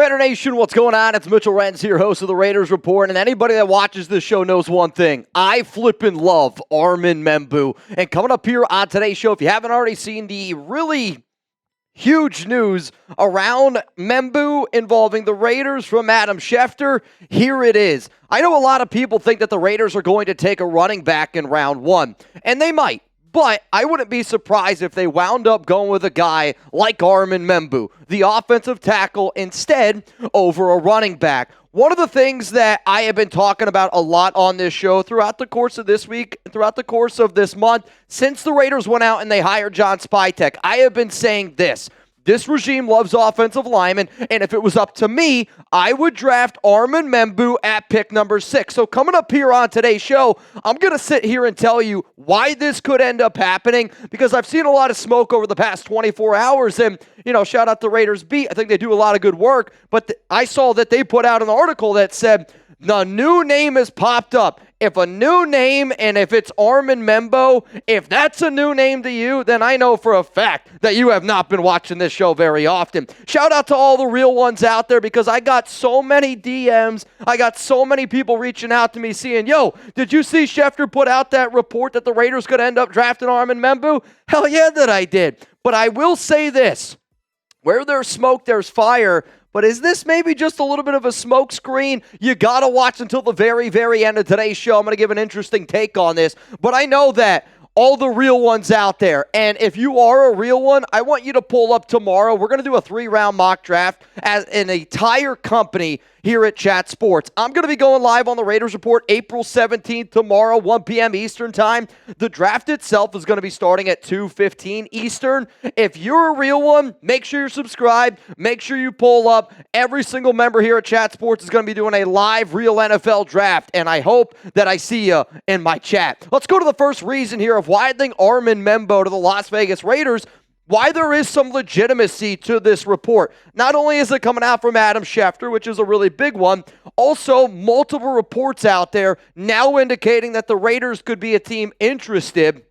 Raider Nation, what's going on? It's Mitchell Renz here, host of the Raiders Report, and anybody that watches this show knows one thing. I flippin' love Armand Membou. And coming up here on today's show, if you haven't already seen the really huge news around Membou involving the Raiders from Adam Schefter, here it is. I know a lot of people think that the Raiders are going to take a running back in round one, and they might. But I wouldn't be surprised if they wound up going with a guy like Armand Membou, the offensive tackle, instead over a running back. One of the things that I have been talking about a lot on this show throughout the course of this week, throughout the course of this month, since the Raiders went out and they hired John Spytek, I have been saying this. This regime loves offensive linemen, and if it was up to me, I would draft Armand Membou at pick number 6. So coming up here on today's show, I'm going to sit here and tell you why this could end up happening, because I've seen a lot of smoke over the past 24 hours, and, shout out to Raiders Beat. I think they do a lot of good work, but I saw that they put out an article that said the new name has popped up. If a new name, and if it's Armand Membou, if that's a new name to you, then I know for a fact that you have not been watching this show very often. Shout out to all the real ones out there, because I got so many DMs. I got so many people reaching out to me saying, yo, did you see Schefter put out that report that the Raiders could end up drafting Armand Membou? Hell yeah, that I did. But I will say this. Where there's smoke, there's fire. But is this maybe just a little bit of a smoke screen? You got to watch until the very, very end of today's show. I'm going to give an interesting take on this. But I know that all the real ones out there, and if you are a real one, I want you to pull up tomorrow. We're going to do a 3-round mock draft as an entire company here at Chat Sports. I'm going to be going live on the Raiders Report April 17th tomorrow, 1 p.m. Eastern time. The draft itself is going to be starting at 2:15 Eastern. If you're a real one, make sure you're subscribed. Make sure you pull up. Every single member here at Chat Sports is going to be doing a live real NFL draft, and I hope that I see you in my chat. Let's go to the first reason here of why I think Armand Membou to the Las Vegas Raiders, why there is some legitimacy to this report. Not only is it coming out from Adam Schefter, which is a really big one, also multiple reports out there now indicating that the Raiders could be a team interested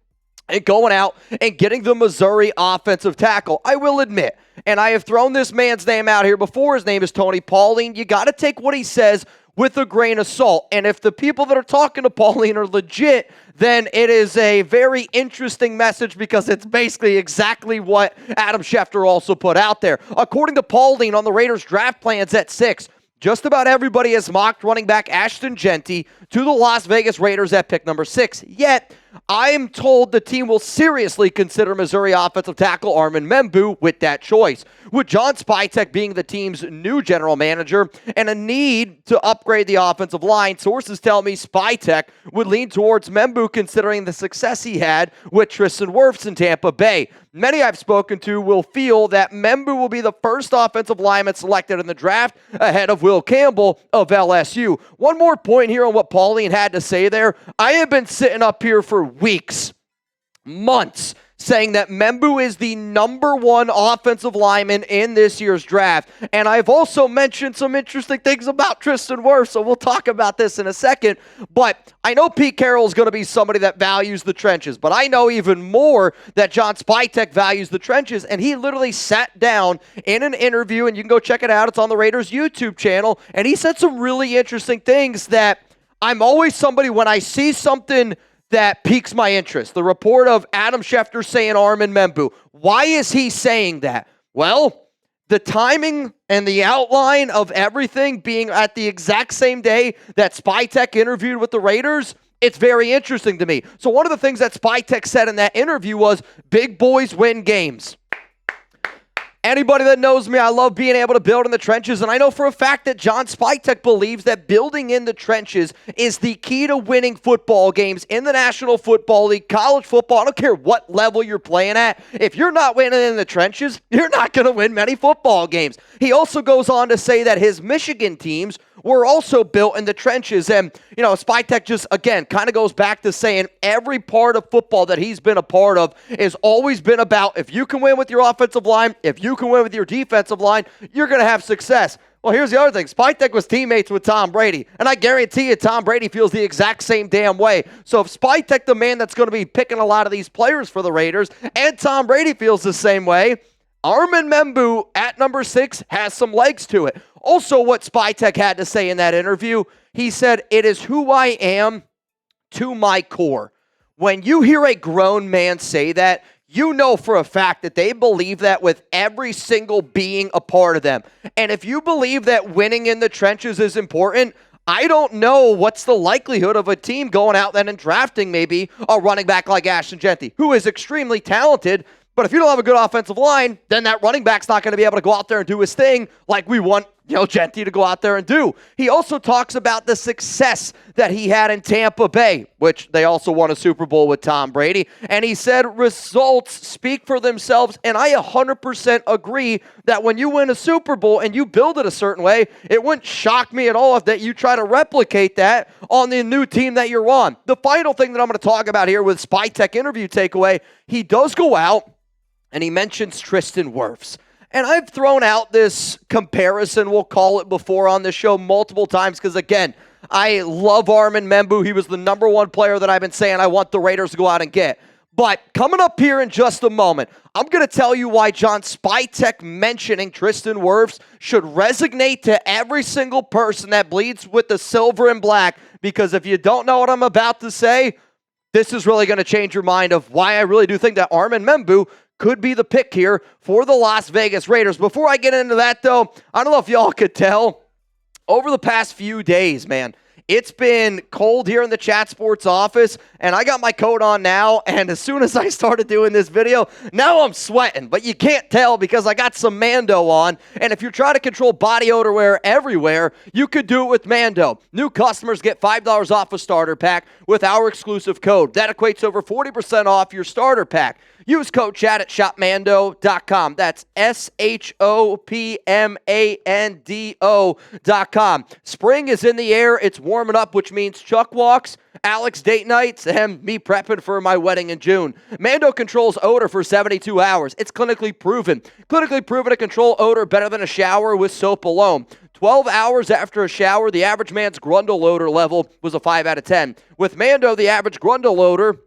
in going out and getting the Missouri offensive tackle. I will admit, and I have thrown this man's name out here before, his name is Tony Pauline. You got to take what he says with a grain of salt. And if the people that are talking to Pauline are legit, then it is a very interesting message, because it's basically exactly what Adam Schefter also put out there. According to Pauline on the Raiders draft plans at 6, just about everybody has mocked running back Ashton Jeanty to the Las Vegas Raiders at pick number 6. Yet, I am told the team will seriously consider Missouri offensive tackle Armand Membou with that choice. With John Spytek being the team's new general manager and a need to upgrade the offensive line, sources tell me Spytek would lean towards Membou, considering the success he had with Tristan Wirfs in Tampa Bay. Many I've spoken to will feel that Membou will be the first offensive lineman selected in the draft, ahead of Will Campbell of LSU. One more point here on what Pauline had to say there. I have been sitting up here for weeks, months, saying that Membou is the number 1 offensive lineman in this year's draft. And I've also mentioned some interesting things about Tristan Wirfs, so we'll talk about this in a second. But I know Pete Carroll is going to be somebody that values the trenches, but I know even more that John Spytek values the trenches, and he literally sat down in an interview, and you can go check it out. It's on the Raiders YouTube channel, and he said some really interesting things that I'm always somebody, when I see something that piques my interest. The report of Adam Schefter saying Armand Membou. Why is he saying that? Well, the timing and the outline of everything being at the exact same day that Spytek interviewed with the Raiders, it's very interesting to me. So one of the things that Spytek said in that interview was, big boys win games. Anybody that knows me, I love being able to build in the trenches, and I know for a fact that John Spytek believes that building in the trenches is the key to winning football games in the National Football League, college football. I don't care what level you're playing at. If you're not winning in the trenches, you're not going to win many football games. He also goes on to say that his Michigan teams were also built in the trenches. And, Spytek just, again, kind of goes back to saying every part of football that he's been a part of has always been about, if you can win with your offensive line, if you can win with your defensive line, you're going to have success. Well, here's the other thing. Spytek was teammates with Tom Brady, and I guarantee you Tom Brady feels the exact same damn way. So if Spytek, the man that's going to be picking a lot of these players for the Raiders, and Tom Brady feels the same way, Armand Membou at number 6 has some legs to it. Also, what Spytek had to say in that interview, he said, "It is who I am to my core." When you hear a grown man say that, you know for a fact that they believe that with every single being a part of them. And if you believe that winning in the trenches is important, I don't know what's the likelihood of a team going out then and drafting maybe a running back like Ashton Jeanty, who is extremely talented. But if you don't have a good offensive line, then that running back's not going to be able to go out there and do his thing like we want, Jeanty to go out there and do. He also talks about the success that he had in Tampa Bay, which they also won a Super Bowl with Tom Brady. And he said results speak for themselves. And I 100% agree that when you win a Super Bowl and you build it a certain way, it wouldn't shock me at all if that you try to replicate that on the new team that you're on. The final thing that I'm going to talk about here with Spytek interview takeaway, he does go out and he mentions Tristan Wirfs. And I've thrown out this comparison, we'll call it, before on the show multiple times because, again, I love Armand Membou. He was the number one player that I've been saying I want the Raiders to go out and get. But coming up here in just a moment, I'm going to tell you why John Spytek mentioning Tristan Wirfs should resonate to every single person that bleeds with the silver and black, because if you don't know what I'm about to say, this is really going to change your mind of why I really do think that Armand Membou could be the pick here for the Las Vegas Raiders. Before I get into that, though, I don't know if y'all could tell, over the past few days, man, it's been cold here in the Chat Sports office, and I got my coat on now, and as soon as I started doing this video, now I'm sweating, but you can't tell because I got some Mando on, and if you're trying to control body odor wear everywhere, you could do it with Mando. New customers get $5 off a starter pack with our exclusive code. That equates to over 40% off your starter pack. Use code chat at shopmando.com. That's SHOPMANDO.com. Spring is in the air. It's warming up, which means Chuck walks, Alex date nights, and me prepping for my wedding in June. Mando controls odor for 72 hours. It's clinically proven. Clinically proven to control odor better than a shower with soap alone. 12 hours after a shower, the average man's Grundle odor level was a 5 out of 10. With Mando, the average Grundle odor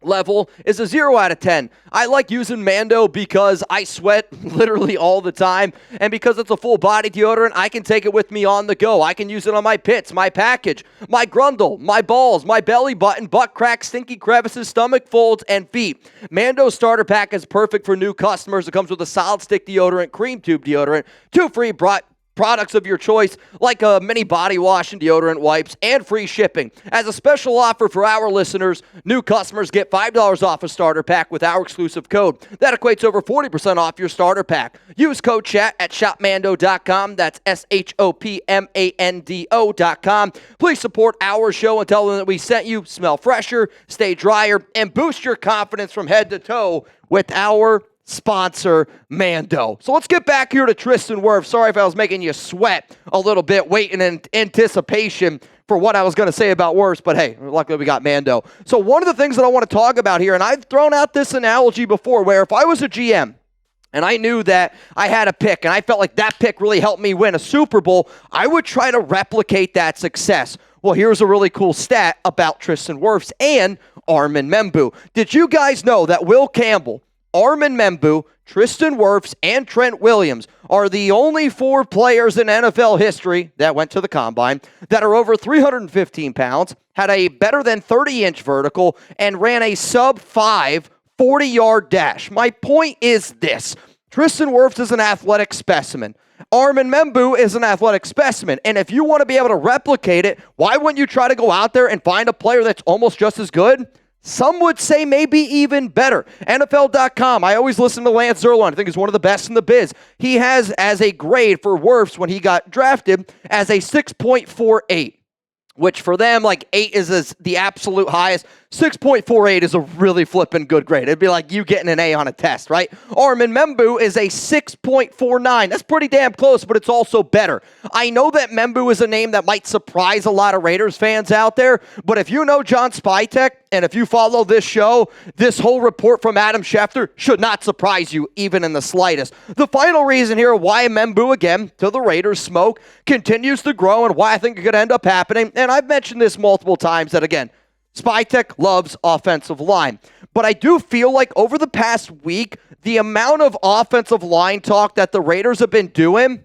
level is a 0 out of 10. I like using Mando because I sweat literally all the time, and because it's a full body deodorant, I can take it with me on the go. I can use it on my pits, my package, my Grundle, my balls, my belly button, butt crack, stinky crevices, stomach folds, and feet. Mando starter pack is perfect for new customers. It comes with a solid stick deodorant, cream tube deodorant, 2 free products of your choice, like a mini body wash and deodorant wipes, and free shipping. As a special offer for our listeners, new customers get $5 off a starter pack with our exclusive code. That equates to over 40% off your starter pack. Use code chat at shopmando.com. That's SHOPMANDO.com. Please support our show and tell them that we sent you. Smell fresher, stay drier, and boost your confidence from head to toe with our sponsor, Mando. So let's get back here to Tristan Wirfs. Sorry if I was making you sweat a little bit, waiting in anticipation for what I was going to say about Wirfs, but hey, luckily we got Mando. So one of the things that I want to talk about here, and I've thrown out this analogy before, where if I was a GM, and I knew that I had a pick, and I felt like that pick really helped me win a Super Bowl, I would try to replicate that success. Well, here's a really cool stat about Tristan Wirfs and Armand Membou. Did you guys know that Will Campbell, Armand Membou, Tristan Wirfs, and Trent Williams are the only 4 players in NFL history that went to the combine that are over 315 pounds, had a better than 30-inch vertical, and ran a sub-5 40-yard dash? My point is this. Tristan Wirfs is an athletic specimen. Armand Membou is an athletic specimen. And if you want to be able to replicate it, why wouldn't you try to go out there and find a player that's almost just as good? Some would say maybe even better. NFL.com, I always listen to Lance Zierlein. I think he's one of the best in the biz. He has as a grade for Wirfs when he got drafted as a 6.48, which for them, like 8 is the absolute highest. 6.48 is a really flipping good grade. It'd be like you getting an A on a test, right? Armand Membou is a 6.49. That's pretty damn close, but it's also better. I know that Membou is a name that might surprise a lot of Raiders fans out there, but if you know John Spytek, and if you follow this show, this whole report from Adam Schefter should not surprise you even in the slightest. The final reason here why Membou, again, to the Raiders smoke, continues to grow and why I think it could end up happening, and I've mentioned this multiple times that, again, Spytek loves offensive line. But I do feel like over the past week, the amount of offensive line talk that the Raiders have been doing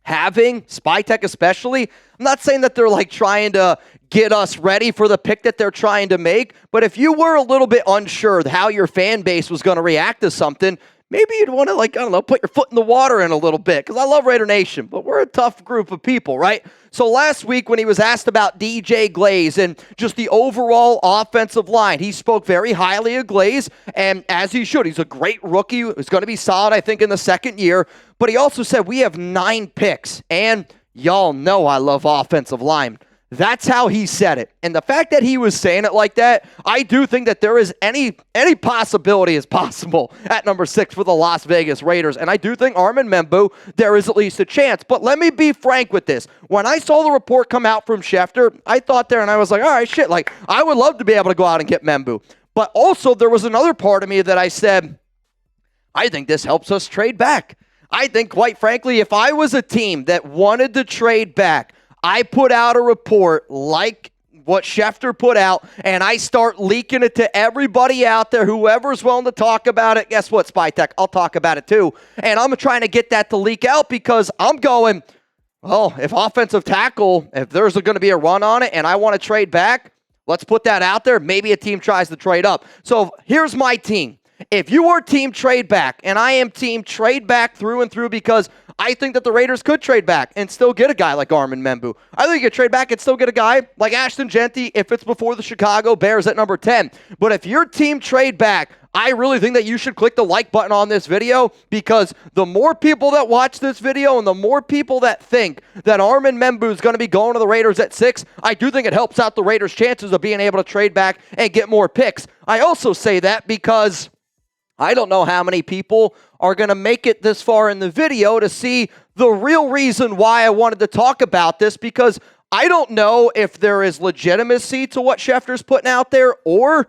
having, Spytek especially, I'm not saying that they're like trying to get us ready for the pick that they're trying to make, but if you were a little bit unsure how your fan base was going to react to something, maybe you'd want to, like, I don't know, put your foot in the water in a little bit, because I love Raider Nation, but we're a tough group of people, right? So last week when he was asked about DJ Glaze and just the overall offensive line, he spoke very highly of Glaze, and as he should. He's a great rookie. He's going to be solid, I think, in the second year, but he also said we have 9 picks, and y'all know I love offensive line. That's how he said it. And the fact that he was saying it like that, I do think that there is any possibility is possible at number 6 for the Las Vegas Raiders. And I do think Armand Membou, there is at least a chance. But let me be frank with this. When I saw the report come out from Schefter, I thought there and I was like, all right, shit, like I would love to be able to go out and get Membou. But also there was another part of me that I said, I think this helps us trade back. I think, quite frankly, if I was a team that wanted to trade back, I put out a report like what Schefter put out, and I start leaking it to everybody out there, whoever's willing to talk about it. Guess what, Spytek? I'll talk about it too. And I'm trying to get that to leak out because I'm going, well, if offensive tackle, if there's going to be a run on it and I want to trade back, let's put that out there. Maybe a team tries to trade up. So here's my team. If you are team trade back, and I am team trade back through and through because I think that the Raiders could trade back and still get a guy like Armand Membou. I think you could trade back and still get a guy like Ashton Jeanty if it's before the Chicago Bears at number 10. But if your team trade back, I really think that you should click the like button on this video because the more people that watch this video and the more people that think that Armand Membou is going to be going to the Raiders at 6, I do think it helps out the Raiders' chances of being able to trade back and get more picks. I also say that because I don't know how many people are going to make it this far in the video to see the real reason why I wanted to talk about this, because I don't know if there is legitimacy to what Schefter's putting out there or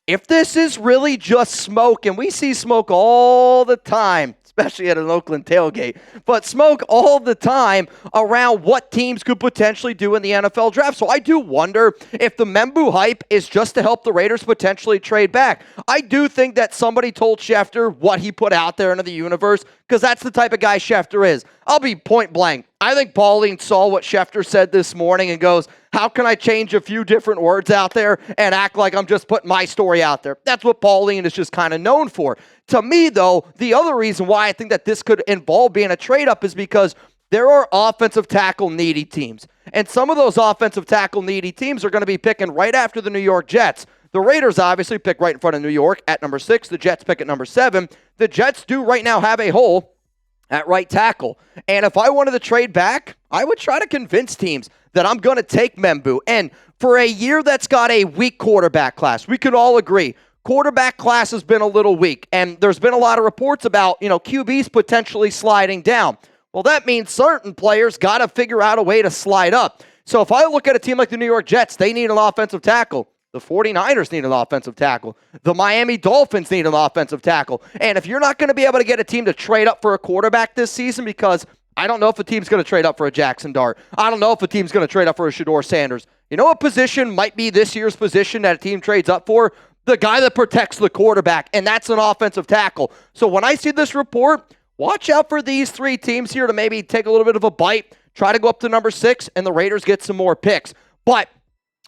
if this is really just smoke. And we see smoke all the time, especially at an Oakland tailgate, but smoke all the time around what teams could potentially do in the NFL draft. So I do wonder if the Membou hype is just to help the Raiders potentially trade back. I do think that somebody told Schefter what he put out there into the universe, because that's the type of guy Schefter is. I'll be point blank. I think Pauline saw what Schefter said this morning and goes, how can I change a few different words out there and act like I'm just putting my story out there? That's what Pauline is just kind of known for. To me, though, the other reason why I think that this could involve being a trade-up is because there are offensive tackle needy teams. And some of those offensive tackle needy teams are going to be picking right after the New York Jets. The Raiders obviously pick right in front of New York at number 6. The Jets pick at number 7. The Jets do right now have a hole at right tackle. And if I wanted to trade back, I would try to convince teams that I'm going to take Membou. And for a year that's got a weak quarterback class, we could all agree, quarterback class has been a little weak. And there's been a lot of reports about, QBs potentially sliding down. Well, that means certain players got to figure out a way to slide up. So if I look at a team like the New York Jets, they need an offensive tackle. The 49ers need an offensive tackle. The Miami Dolphins need an offensive tackle. And if you're not going to be able to get a team to trade up for a quarterback this season, because I don't know if a team's going to trade up for a Jackson Dart. I don't know if a team's going to trade up for a Shedeur Sanders. You know what position might be this year's position that a team trades up for? The guy that protects the quarterback, and that's an offensive tackle. So when I see this report, watch out for these 3 teams here to maybe take a little bit of a bite, try to go up to number 6, and the Raiders get some more picks. But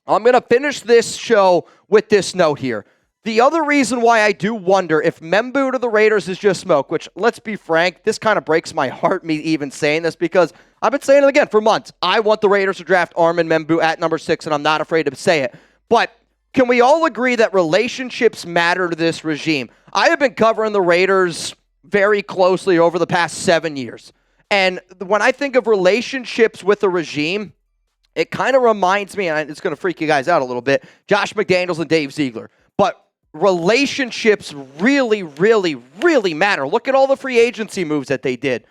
I'm going to finish this show with this note here. The other reason why I do wonder if Membou to the Raiders is just smoke, which, let's be frank, this kind of breaks my heart, me even saying this, because I've been saying it again for months. I want the Raiders to draft Armand Membou at number 6, and I'm not afraid to say it. But can we all agree that relationships matter to this regime? I have been covering the Raiders very closely over the past 7 years. And when I think of relationships with a regime, it kind of reminds me, and it's going to freak you guys out a little bit, Josh McDaniels and Dave Ziegler. But relationships really, really, really matter. Look at all the free agency moves that they did.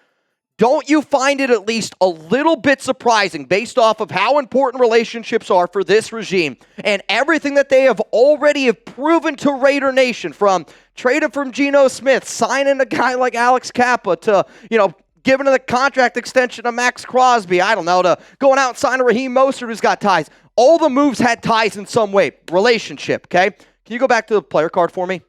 Don't you find it at least a little bit surprising based off of how important relationships are for this regime and everything that they have already have proven to Raider Nation, from trading from Geno Smith, signing a guy like Alex Kappa, to, giving a contract extension to Max Crosby, I don't know, to going out and signing Raheem Mostert, who's got ties. All the moves had ties in some way. Relationship, okay? Can you go back to the player card for me?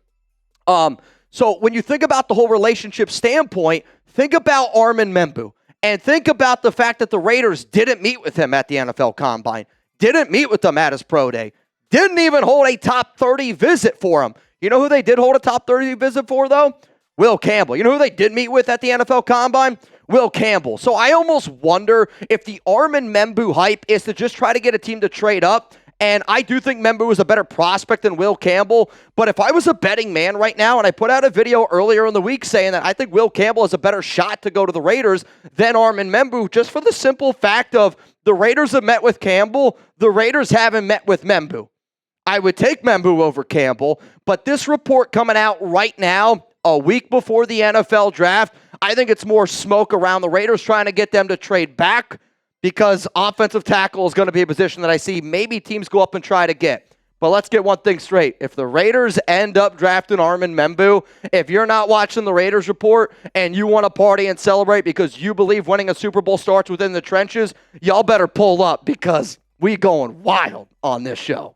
So when you think about the whole relationship standpoint, think about Armand Membou. And think about the fact that the Raiders didn't meet with him at the NFL Combine, didn't meet with him at his pro day, didn't even hold a top 30 visit for him. You know who they did hold a top 30 visit for, though? Will Campbell. You know who they did meet with at the NFL Combine? Will Campbell. So I almost wonder if the Armand Membou hype is to just try to get a team to trade up. And I do think Membou is a better prospect than Will Campbell. But if I was a betting man right now, and I put out a video earlier in the week saying that I think Will Campbell has a better shot to go to the Raiders than Armand Membou, just for the simple fact of the Raiders have met with Campbell, the Raiders haven't met with Membou. I would take Membou over Campbell, but this report coming out right now, a week before the NFL draft, I think it's more smoke around the Raiders trying to get them to trade back, because offensive tackle is going to be a position that I see maybe teams go up and try to get. But let's get one thing straight. If the Raiders end up drafting Armand Membou, if you're not watching the Raiders report and you want to party and celebrate because you believe winning a Super Bowl starts within the trenches, y'all better pull up, because we going wild on this show.